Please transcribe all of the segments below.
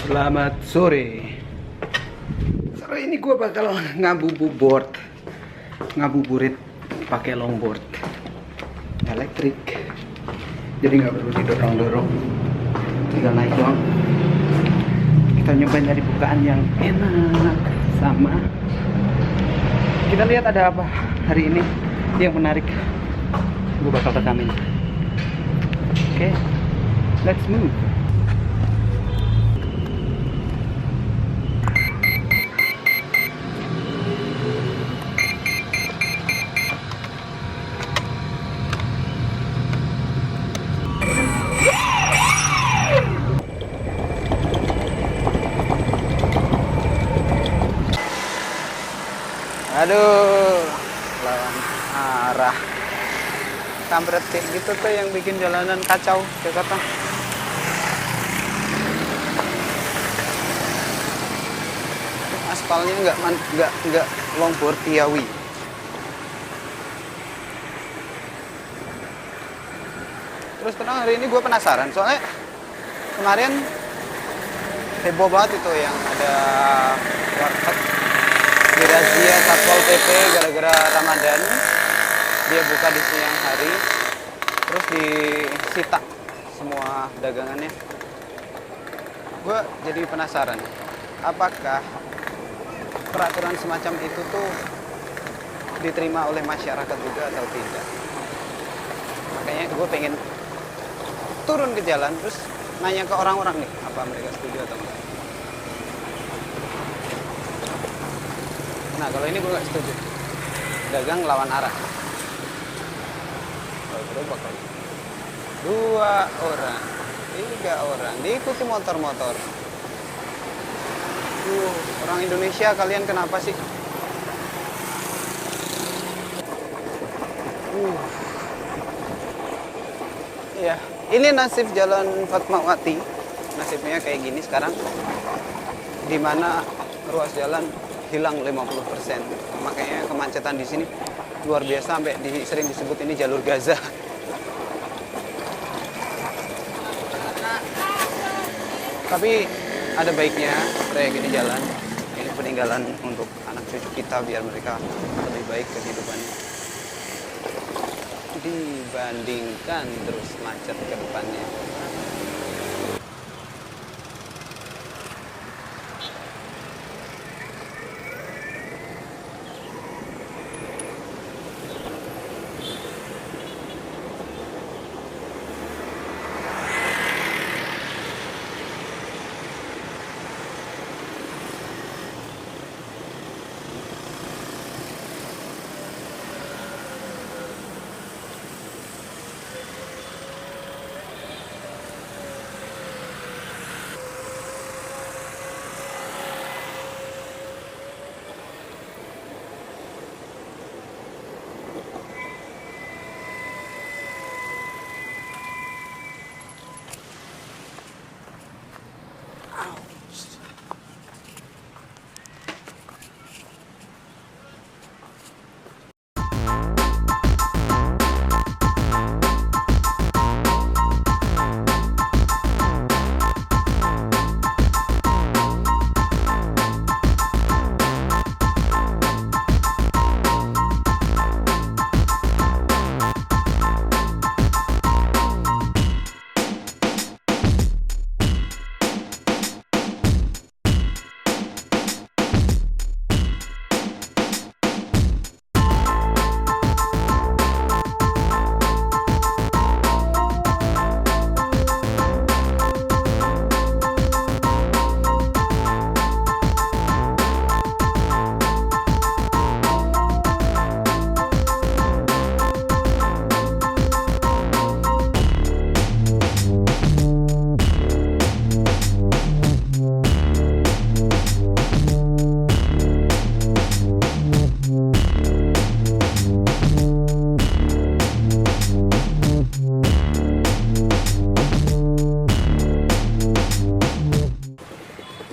Selamat sore. Sore ini gue bakal ngabuburit pakai longboard elektrik. Jadi nggak perlu didorong-dorong, tinggal naik doang. Kita nyoba nyari bukaan yang enak. Sama kita lihat ada apa hari ini yang menarik. Gue bakal rekamin. Oke, let's move. Aduh, lawan arah. Kampret kayak gitu tuh yang bikin jalanan kacau Jakarta. Aspalnya nggak longboardiawi. Terus terang hari ini gue penasaran, soalnya kemarin heboh banget itu yang ada warteg dirazia Satpol PP gara-gara Ramadan. Dia buka di siang hari, terus disita semua dagangannya. Gue jadi penasaran, apakah peraturan semacam itu tuh diterima oleh masyarakat juga atau tidak. Makanya gue pengen turun ke jalan, terus nanya ke orang-orang nih, apa mereka setuju atau enggak. Nah, kalau ini gue nggak setuju. Dagang lawan arah. Bakal 2 orang, 3 orang diikuti motor-motor. Orang Indonesia kalian kenapa sih? Iya, ini nasib Jalan Fatmawati. Nasibnya kayak gini sekarang. Dimana ruas jalan hilang 50%. Makanya kemacetan di sini luar biasa, sampai sering disebut ini jalur Gaza. Tapi ada baiknya kayak gini jalan. Ini peninggalan untuk anak cucu kita biar mereka lebih baik kehidupannya. Dibandingkan terus macet ke depannya.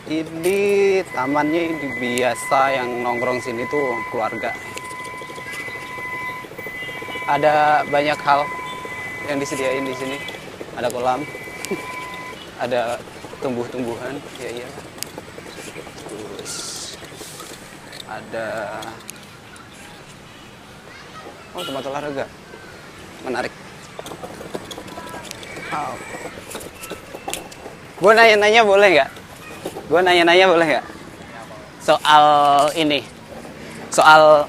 Ini tamannya ini biasa yang nongkrong sini tuh keluarga. ada banyak hal yang disediain di sini. Ada kolam, ada tumbuh-tumbuhan, ya iya. Terus ada tempat olahraga, menarik. Wow. Gue nanya-nanya boleh nggak? Soal ini, soal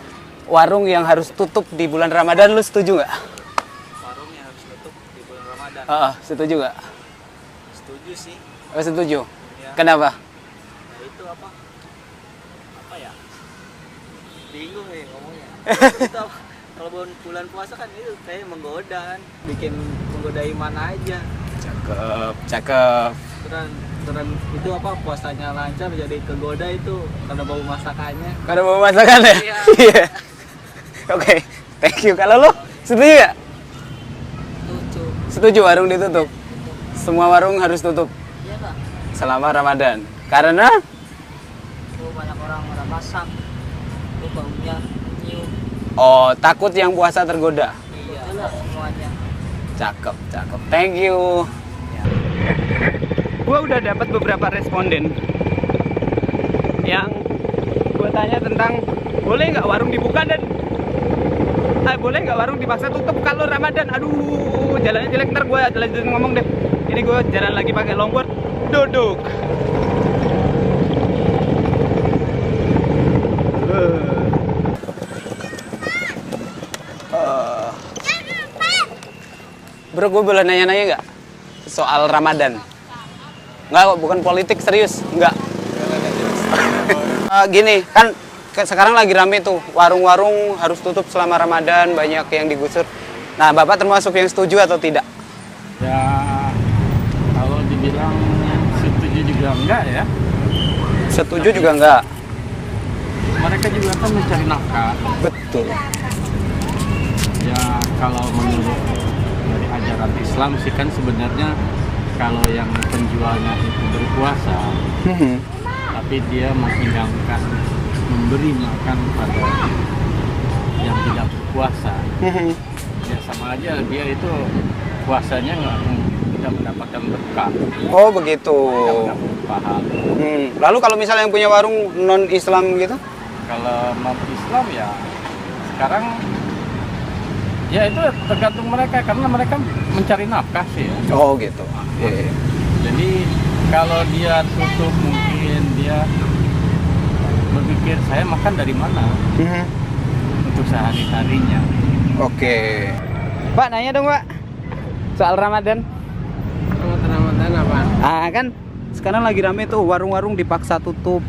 warung yang harus tutup di bulan Ramadan, lu setuju nggak? Warung yang harus tutup di bulan Ramadan. Setuju nggak? Setuju sih. Oh, setuju. Ya. Kenapa? Nah, itu apa? Apa ya? Bingung nih ngomongnya. Itu apa? Kalau bulan puasa kan itu kayak menggoda kan, bikin menggoda iman aja. Cakep. Terus itu apa, puasanya lancar jadi kegoda itu karena bau masakannya. Karena mau masakan ya? Iya. Iya. Oke, thank you. Kalau lu setuju nggak? Lucu. Setuju warung ditutup? Semua warung harus tutup Iya Pak. selama Ramadan. Karena Banyak orang masak. Itu baunya nyium. takut yang puasa tergoda. Iya. Semuanya. Cakep. Thank you. Gua udah dapat beberapa responden yang gue tanya tentang boleh nggak warung dibuka dan boleh nggak warung dipaksa tutup kalau Ramadan. Aduh, jalannya jelek, ntar gue lanjutin ngomong deh. Ini gue jalan lagi pakai longboard, duduk. Bro, gue boleh nanya-nanya nggak soal Ramadan? Nggak, bukan politik, serius, nggak. Gini, kan sekarang lagi rame tuh, warung-warung harus tutup selama Ramadan, banyak yang digusur. Nah, Bapak termasuk yang setuju atau tidak? Ya, kalau dibilang setuju juga enggak ya. Setuju juga enggak? Mereka juga kan mencari nafkah. Betul. Ya, kalau menurut dari ajaran Islam sih kan sebenarnya kalau yang penjualnya itu berpuasa, tapi dia menghidangkan, memberi makan pada yang tidak berpuasa, ya sama aja dia itu puasanya tidak mendapatkan berkah. Oh, begitu. Tidak mendapatkan pahala. Lalu kalau misalnya yang punya warung non-Islam gitu? Kalau non-Islam ya sekarang ya itu tergantung mereka karena mereka mencari nafkah sih ya. Oh, gitu. Yeah. Jadi kalau dia tutup mungkin dia berpikir saya makan dari mana untuk sehari-harinya. Oke. Pak, nanya dong, Pak. Soal Ramadan. Ramadan apa? Kan sekarang lagi rame tuh warung-warung dipaksa tutup.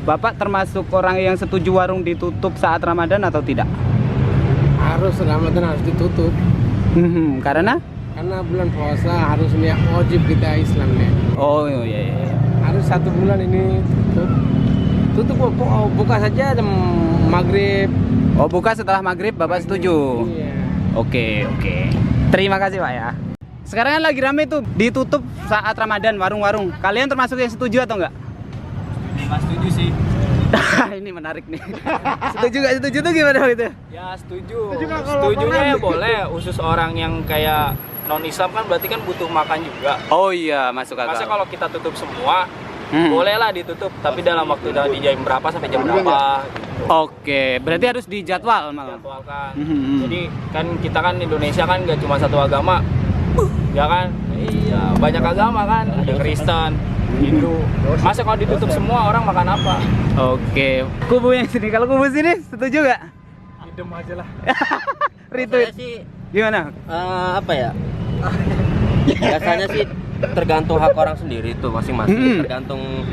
Bapak termasuk orang yang setuju warung ditutup saat Ramadan atau tidak? Harus Ramadan harus ditutup. Karena Bulan puasa harus niat wajib kita Islam nih. Oh iya. Harus 1 bulan ini tutup buka saja jam maghrib. Oh, buka setelah maghrib, Bapak setuju? Iya. Oke. Terima kasih, Pak ya. Sekarang kan lagi rame tuh ditutup saat Ramadan warung-warung. Kalian termasuk yang setuju atau enggak? Nggak setuju sih. Ini menarik nih. Setuju tuh gimana gitu? Ya setuju. Setujunya ya boleh. Khusus orang yang kayak non Islam kan berarti kan butuh makan juga. Oh iya, masuk akal. Masa kalau kita tutup semua, bolehlah ditutup. Tapi dalam waktu di jam berapa sampai jam berapa? Gitu. Oke, berarti harus dijadwal malah. Jadwalkan. Jadi kan kita kan Indonesia kan gak cuma satu agama, ya kan? Iya, banyak agama kan. Ada Kristen, Hindu. Masa kalau ditutup semua orang makan apa? Oke, kubu yang sini. Kalau kubu sini setuju gak? Idem aja lah. Retweet. Saya sih Gimana? apa ya? Biasanya sih tergantung hak orang sendiri tuh masing-masing. Tergantung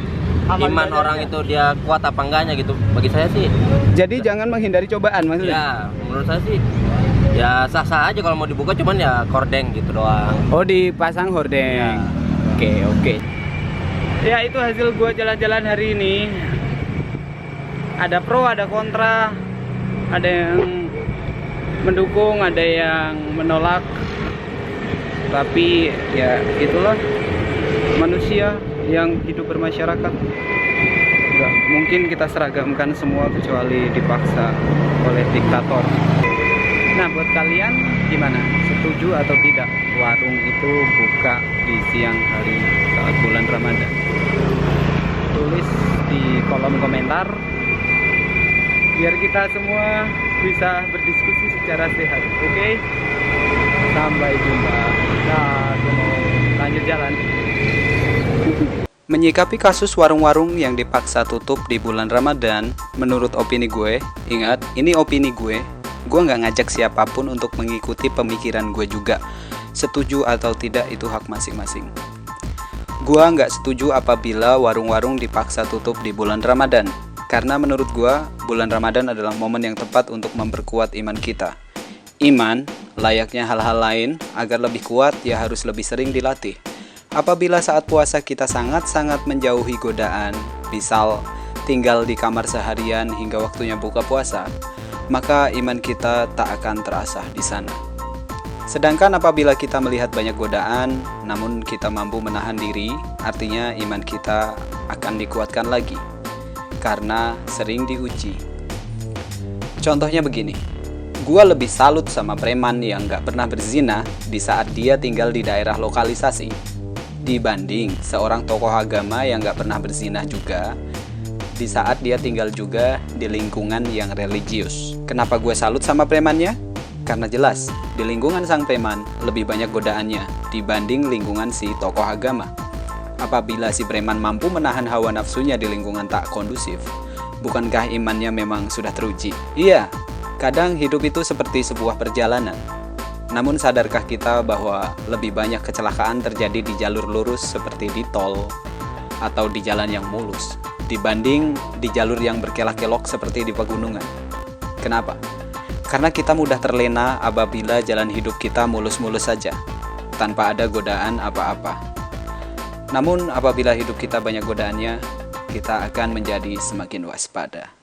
iman orang itu dia kuat apa enggaknya gitu. Bagi saya sih. Jadi jangan menghindari cobaan maksudnya? Ya, menurut saya sih ya sah-sah aja kalau mau dibuka, cuman ya kordeng gitu doang. Oh, dipasang hordeng. Ya. Oke. Ya, itu hasil gua jalan-jalan hari ini. Ada pro, ada kontra. Ada yang mendukung, ada yang menolak. Tapi ya itulah manusia yang hidup bermasyarakat. Nggak mungkin kita seragamkan semua kecuali dipaksa oleh diktator. Nah, buat kalian gimana? Setuju atau tidak warung itu buka di siang hari saat bulan Ramadan? Tulis di kolom komentar biar kita semua bisa berdiskusi secara sehat. Oke? Sampai jumpa. Nah, gue mau lanjut jalan. Menyikapi kasus warung-warung yang dipaksa tutup di bulan Ramadan, menurut opini gue, ingat, ini opini gue nggak ngajak siapapun untuk mengikuti pemikiran gue juga. Setuju atau tidak itu hak masing-masing. Gue nggak setuju apabila warung-warung dipaksa tutup di bulan Ramadan, karena menurut gue, bulan Ramadan adalah momen yang tepat untuk memperkuat iman kita. Iman, layaknya hal-hal lain, agar lebih kuat ya harus lebih sering dilatih. Apabila saat puasa kita sangat-sangat menjauhi godaan, misal tinggal di kamar seharian hingga waktunya buka puasa, maka iman kita tak akan terasah di sana. Sedangkan apabila kita melihat banyak godaan, namun kita mampu menahan diri, artinya iman kita akan dikuatkan lagi, karena sering diuji. Contohnya begini, gua lebih salut sama preman yang gak pernah berzina di saat dia tinggal di daerah lokalisasi, dibanding seorang tokoh agama yang gak pernah berzina juga di saat dia tinggal juga di lingkungan yang religius. Kenapa gue salut sama premannya? Karena jelas, di lingkungan sang preman lebih banyak godaannya dibanding lingkungan si tokoh agama. Apabila si preman mampu menahan hawa nafsunya di lingkungan tak kondusif, bukankah imannya memang sudah teruji? Iya, kadang hidup itu seperti sebuah perjalanan. Namun sadarkah kita bahwa lebih banyak kecelakaan terjadi di jalur lurus seperti di tol atau di jalan yang mulus, dibanding di jalur yang berkelok-kelok seperti di pegunungan? Kenapa? Karena kita mudah terlena apabila jalan hidup kita mulus-mulus saja, tanpa ada godaan apa-apa. Namun apabila hidup kita banyak godaannya, kita akan menjadi semakin waspada.